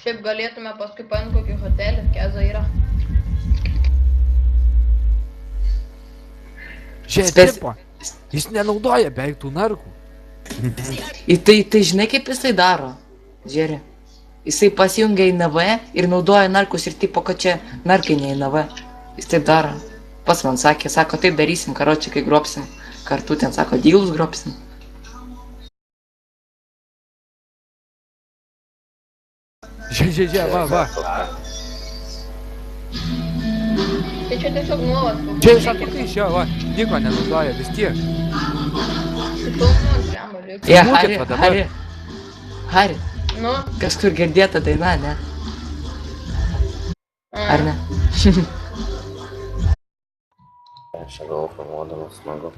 Šiaip galėtume paskui paimti kokį hotelį, Keza yra. Žiūrėk, tipo, jis nenaudoja beveik tų narkų. Tai žinai kaip jisai daro? Žiūrėk. Jisai pasijungia į NV ir naudoja narkus ir tipo, kad čia narkai ne į NV. Jis taip daro. Pas man sakė, sako, taip darysim, karočią, kai grobsim. Kartu ten, sako, dylus grobsim. Žiūrėk, va. Tai čia tiesiog nuolat. Čia iš atkirtai išėjo, va, nieko nenaudoja, vis tiek. Sufilmuot žemą liuką. Ja, Filmuokit va dabar. Hari, Nu, kažkur girdėta daina, ne? Ar ne? Aš čia gal filmuodamas smagu.